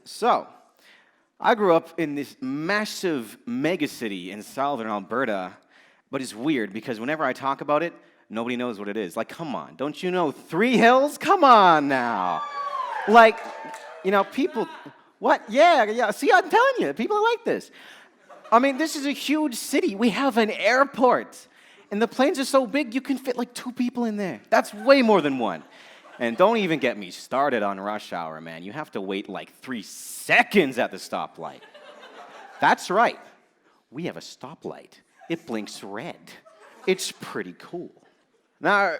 So, I grew up in this massive megacity in southern Alberta, but it's weird because whenever I talk about it, nobody knows what it is. Like, come on, don't you know Three Hills? Come on now. Like, people, what? Yeah, see, I'm telling you, people are like this. I mean, this is a huge city. We have an airport, and the planes are so big, you can fit like 2 people in there. That's way more than one. And don't even get me started on rush hour, man. You have to wait like 3 seconds at the stoplight. That's right. We have a stoplight. It blinks red. It's pretty cool. Now,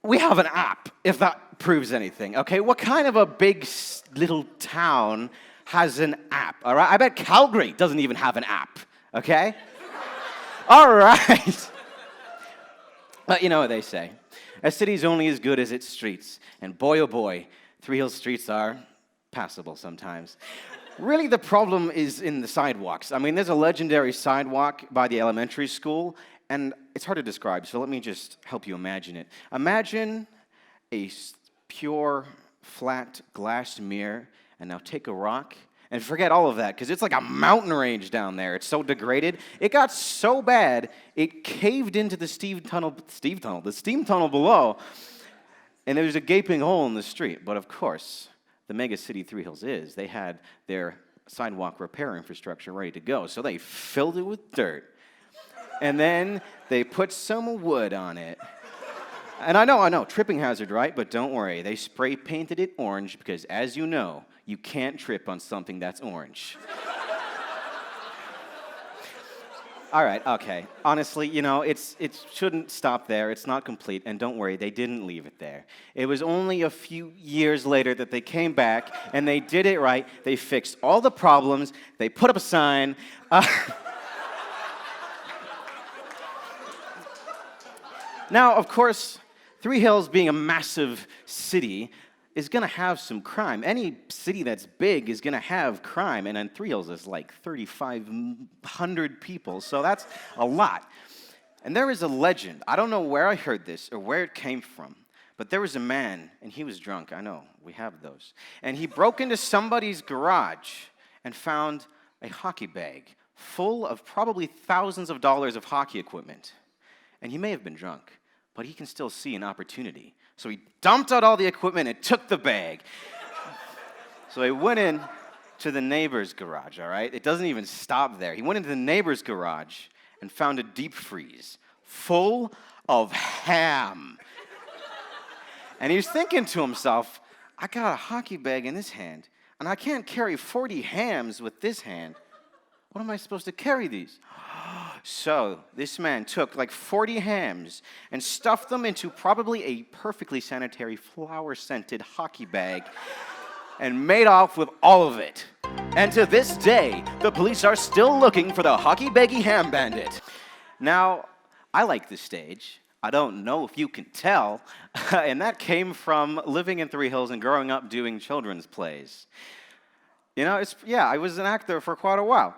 we have an app, if that proves anything, okay? What kind of a big little town has an app, all right? I bet Calgary doesn't even have an app, okay? All right. But you know what they say. A city's only as good as its streets. And boy, oh boy, Three Hills streets are passable sometimes. Really, the problem is in the sidewalks. I mean, there's a legendary sidewalk by the elementary school, and it's hard to describe, so let me just help you imagine it. Imagine a pure, flat glass mirror, and now take a rock, and forget all of that, because it's like a mountain range down there. It's so degraded. It got so bad, it caved into the steam tunnel below, and there was a gaping hole in the street. But of course, the mega city Three Hills they had their sidewalk repair infrastructure ready to go, so they filled it with dirt. And then they put some wood on it. And I know, tripping hazard, right? But don't worry, they spray painted it orange because, as you know, you can't trip on something that's orange. All right, okay. Honestly, it shouldn't stop there. It's not complete, and don't worry, they didn't leave it there. It was only a few years later that they came back, and they did it right. They fixed all the problems. They put up a sign. Now, of course, Three Hills being a massive city is going to have some crime. Any city that's big is going to have crime, and then Three Hills is like 3,500 people, so that's a lot. And there is a legend. I don't know where I heard this or where it came from, but there was a man, and he was drunk. I know, we have those. And he broke into somebody's garage and found a hockey bag full of probably thousands of dollars of hockey equipment. And he may have been drunk, but he can still see an opportunity. So he dumped out all the equipment and took the bag. So he went in to the neighbor's garage, all right? It doesn't even stop there. He went into the neighbor's garage and found a deep freeze full of ham. And he was thinking to himself, I got a hockey bag in this hand, and I can't carry 40 hams with this hand. What am I supposed to carry these? So this man took like 40 hams and stuffed them into probably a perfectly sanitary flower-scented hockey bag and made off with all of it. And to this day, the police are still looking for the hockey baggy ham bandit. Now, I like this stage. I don't know if you can tell, and that came from living in Three Hills and growing up doing children's plays. I was an actor for quite a while.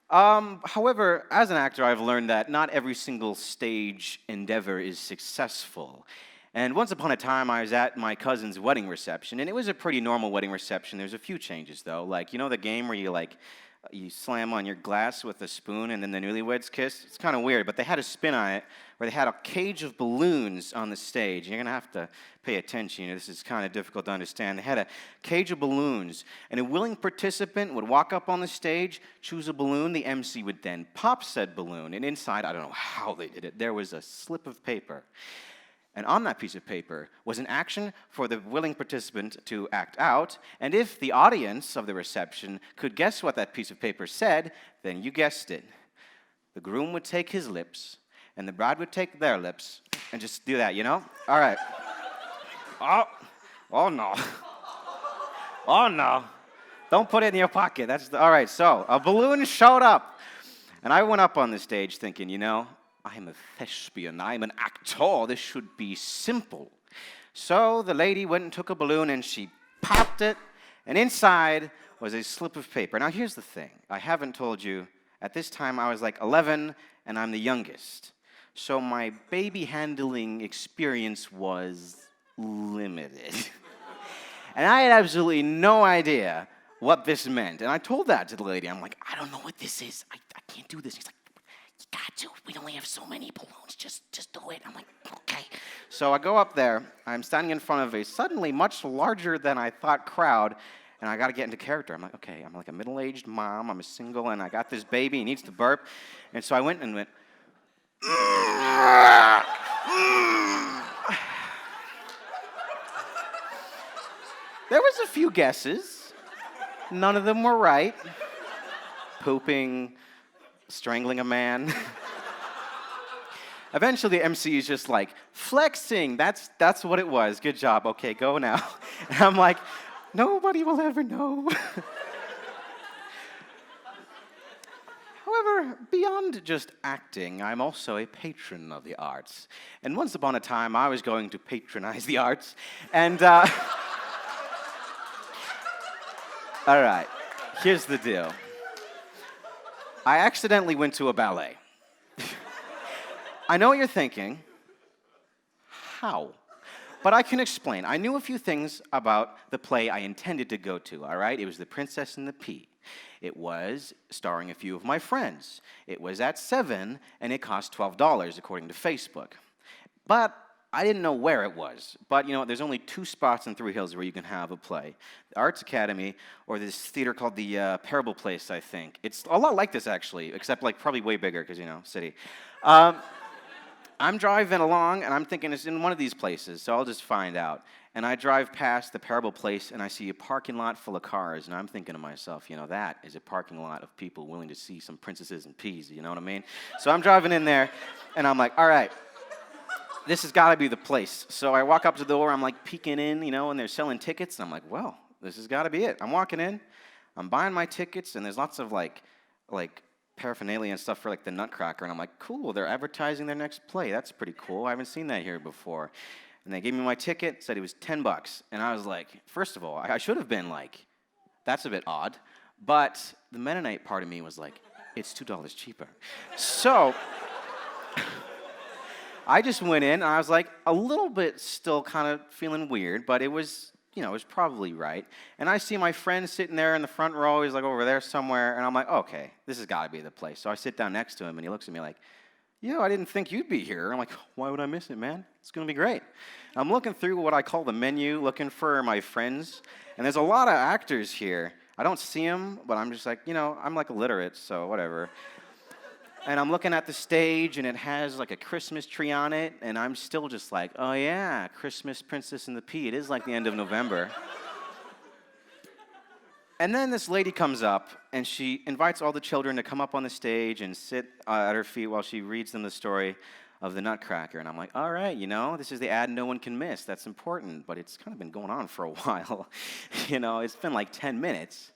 However, as an actor, I've learned that not every single stage endeavor is successful. And once upon a time, I was at my cousin's wedding reception, and it was a pretty normal wedding reception. There's a few changes, though. Like, the game where you slam on your glass with a spoon and then the newlyweds kiss? It's kind of weird, but they had a spin on it where they had a cage of balloons on the stage. You're going to have to pay attention. This is kind of difficult to understand. They had a cage of balloons, and a willing participant would walk up on the stage, choose a balloon. The MC would then pop said balloon, and inside, I don't know how they did it, there was a slip of paper. And on that piece of paper was an action for the willing participant to act out, and if the audience of the reception could guess what that piece of paper said, then you guessed it. The groom would take his lips, and the bride would take their lips, and just do that, All right. Oh no. Oh no. Don't put it in your pocket. All right, so a balloon showed up, and I went up on the stage thinking, I'm a thespian, I'm an actor, this should be simple. So the lady went and took a balloon and she popped it, and inside was a slip of paper. Now here's the thing, I haven't told you, at this time I was like 11 and I'm the youngest. So my baby handling experience was limited. And I had absolutely no idea what this meant. And I told that to the lady. I'm like, I don't know what this is. I can't do this. He's like, you got to. We only have so many balloons. Just do it. I'm like, okay. So I go up there. I'm standing in front of a suddenly much larger than I thought crowd. And I got to get into character. I'm like, okay, I'm like a middle-aged mom. I'm a single, and I got this baby. He needs to burp. And so I went. There was a few guesses. None of them were right. Pooping, strangling a man. Eventually, the MC is just like, flexing. That's what it was. Good job. Okay, go now. And I'm like, nobody will ever know. However, beyond just acting, I'm also a patron of the arts. And once upon a time, I was going to patronize the arts. And, all right, here's the deal. I accidentally went to a ballet. I know what you're thinking. How? But I can explain. I knew a few things about the play I intended to go to, all right? It was The Princess and the Pea. It was starring a few of my friends. It was at 7, and it cost $12, according to Facebook. But I didn't know where it was. But, you know, there's only 2 spots in Three Hills where you can have a play. The Arts Academy, or this theater called the Parable Place, I think. It's a lot like this, actually, except, like, probably way bigger, because, you know, city. I'm driving along, and I'm thinking it's in one of these places, so I'll just find out. And I drive past the Parable Place, and I see a parking lot full of cars, and I'm thinking to myself, you know, that is a parking lot of people willing to see some princesses and peas, you know what I mean? So I'm driving in there, and I'm like, all right, this has got to be the place. So I walk up to the door, I'm like peeking in, you know, and they're selling tickets, and I'm like, well, this has got to be it. I'm walking in, I'm buying my tickets, and there's lots of like paraphernalia and stuff for like the Nutcracker, and I'm like, cool, they're advertising their next play. That's pretty cool. I haven't seen that here before. And they gave me my ticket, said it was $10, and I was like, first of all, I should have been like, that's a bit odd, but the Mennonite part of me was like, it's $2 cheaper. So I just went in, and I was like a little bit still kind of feeling weird, but it was, you know, it was probably right. And I see my friend sitting there in the front row. He's like over there somewhere. And I'm like, okay, this has got to be the place. So I sit down next to him, and he looks at me like, yo, I didn't think you'd be here. I'm like, why would I miss it, man? It's going to be great. I'm looking through what I call the menu, looking for my friends. And there's a lot of actors here. I don't see them, but I'm just like, you know, I'm like illiterate, so whatever. And I'm looking at the stage, and it has like a Christmas tree on it, and I'm still just like, oh yeah, Christmas Princess and the Pea. It is like the end of November. And then this lady comes up, and she invites all the children to come up on the stage and sit at her feet while she reads them the story of the Nutcracker. And I'm like, all right, you know, this is the ad no one can miss. That's important, but it's kind of been going on for a while. You know, it's been like 10 minutes.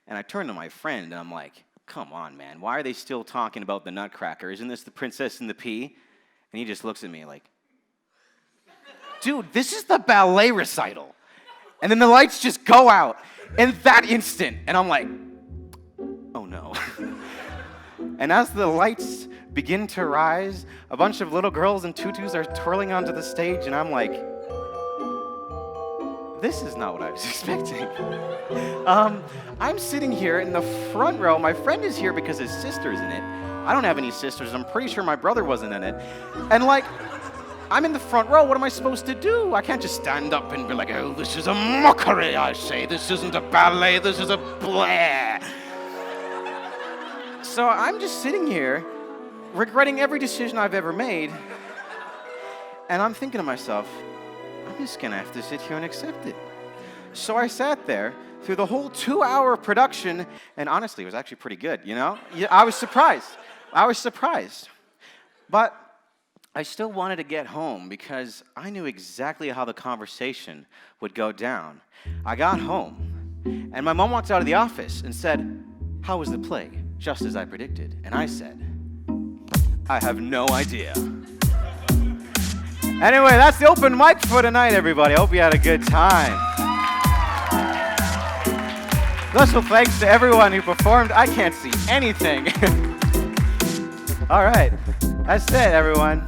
And I turn to my friend, and I'm like, come on, man, why are they still talking about the Nutcracker? Isn't this the Princess and the Pea? And he just looks at me like, dude, this is the ballet recital. And then the lights just go out in that instant. And I'm like, oh no. And as the lights begin to rise, a bunch of little girls in tutus are twirling onto the stage, and I'm like, this is not what I was expecting. I'm sitting here in the front row. My friend is here because his sister's in it. I don't have any sisters. I'm pretty sure my brother wasn't in it. And like, I'm in the front row. What am I supposed to do? I can't just stand up and be like, oh, this is a mockery, I say. This isn't a ballet. This is a play. So I'm just sitting here, regretting every decision I've ever made. And I'm thinking to myself, I'm just going to have to sit here and accept it. So I sat there through the whole 2-hour production, and honestly, it was actually pretty good, you know? I was surprised. But I still wanted to get home because I knew exactly how the conversation would go down. I got home, and my mom walked out of the office and said, how was the play? Just as I predicted. And I said, I have no idea. Anyway, that's the open mic for tonight, everybody. I hope you had a good time. Special thanks to everyone who performed. I can't see anything. All right. That's it, everyone.